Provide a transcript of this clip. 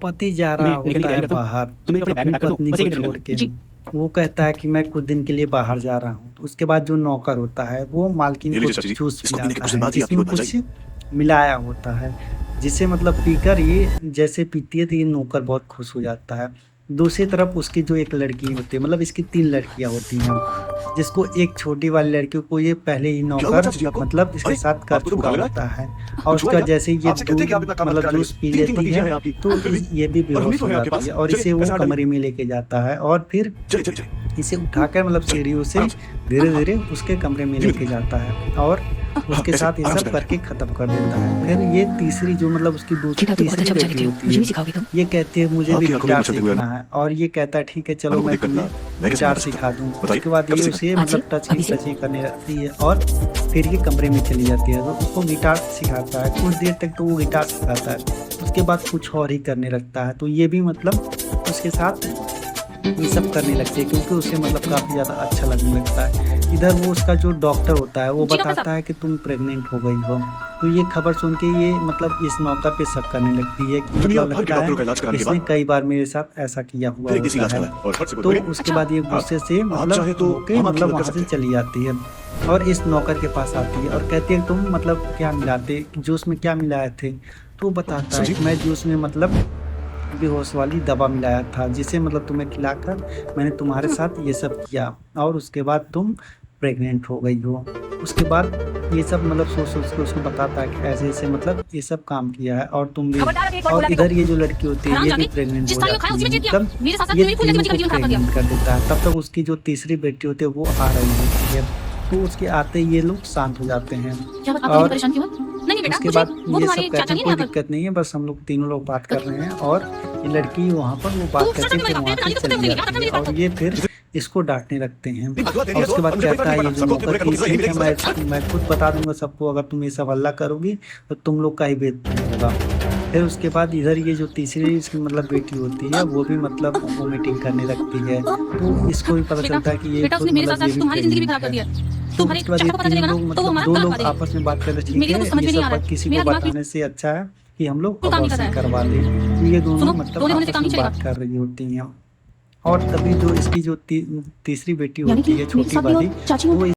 पति जा रहा होता है बाहर अपनी पत्नी को छोड़ के। वो कहता है कि मैं कुछ दिन के लिए बाहर जा रहा हूँ। तो उसके बाद जो नौकर होता है वो मालकिन को जूस पिलाता है जिसमें कुछ मिलाया होता है, जिसे मतलब पीकर ये जैसे पीती है तो ये नौकर बहुत खुश हो जाता है। दूसरी तरफ उसकी जो एक लड़की होती है, मतलब इसकी 3 लड़कियां होती हैं, जिसको एक छोटी वाली लड़की को ये पहले ही नौकर मतलब इसके साथ कर चुका होता है। और उसका जैसे ही ये मतलब जूस पी लेती है तो ये भी बेहोश हो जाती है और इसे वो कमरे में लेके जाता है और फिर इसे उठाकर मतलब सीढ़ियों से धीरे धीरे उसके कमरे में लेके जाता है और उसके साथ ये सब करके खत्म कर देता है। फिर ये तीसरी जो मतलब उसकी तीसरी बेटी होती है, ये कहती है मुझे भी गिटार सीखना है और ये कहता है ठीक है चलो मैं तुम्हें गिटार सिखा दूँ। उसके बाद ये उसे मतलब टची करने लगती है और फिर ये कमरे में चली जाती है तो उसको गिटार सिखाता है। कुछ देर तक तो वो गिटार सिखाता है, उसके बाद कुछ और ही करने लगता है। तो ये भी मतलब उसके साथ ये सब करने लगते हैं क्योंकि उसे मतलब काफ़ी ज़्यादा अच्छा लगने लगता है। इधर वो उसका जो डॉक्टर होता है वो बताता है कि तुम प्रेग्नेंट हो गई हो। तो ये खबर सुन के ये मतलब इस नौकर पे शक करने लगती है कि मतलब लगता है इसने कई बार मेरे साथ ऐसा किया हुआ होता है। तो उसके बाद ये गुस्से से मतलब वहाँ से चली जाती है और इस नौकर के पास आती है और कहती है तुम मतलब क्या मिलाते, जूस में क्या मिलाए थे? तो बताता है कि मैं जूस में मतलब बेहोश वाली दवा मिलाया था जिसे मतलब तुम्हें खिलाकर मैंने तुम्हारे साथ ये सब किया और उसके बाद तुम प्रेग्नेंट हो गई हो। उसके बाद ये सब मतलब सोच के उसको बताता है कि ऐसे ऐसे मतलब ये सब काम किया है और तुम भी। और इधर ये जो लड़की होती है ये भी प्रेग्नेंट हो जाती है, तब ये तीनों को प्रेग्नेंट कर देता है। तब तक उसकी जो तीसरी बेटी होती है वो आ रही होती है तो उसके आते ये लोग शांत हो जाते हैं और उसके बाद ये सब कहते हैं कोई दिक्कत नहीं है, बस हम लोग तीनों लोग बात कर रहे हैं और ये लड़की वहाँ पर वो बात करके फिर वहाँ से चली जाती है और ये फिर इसको डांटने लगते हैं। और उसके बाद कहता है ये जो नौकर की मैं खुद बता दूंगा सबको, अगर तुम ये सब हल्ला करोगी तो तुम लोग का ही बेइज्जती होगा। फिर उसके बाद इधर ये जो तीसरी इसकी मतलब बेटी होती है वो भी मतलब वोमिटिंग करने लगती है तो इसको भी पता चलता है कि ये मतलब ये भी प्रेग्नेंट है। तो उसके बाद ये 3 लोग मतलब 2 लोग आपस में बात करते ठीक है ये सब बात किसी को बताने से अच्छा है कि हम लोग अबॉर्शन करवा लें। तो ये दोनों मतलब आपस में बात कर रही होती हैं और तभी जो इसकी जो तीसरी बेटी होती है छोटी वाली वो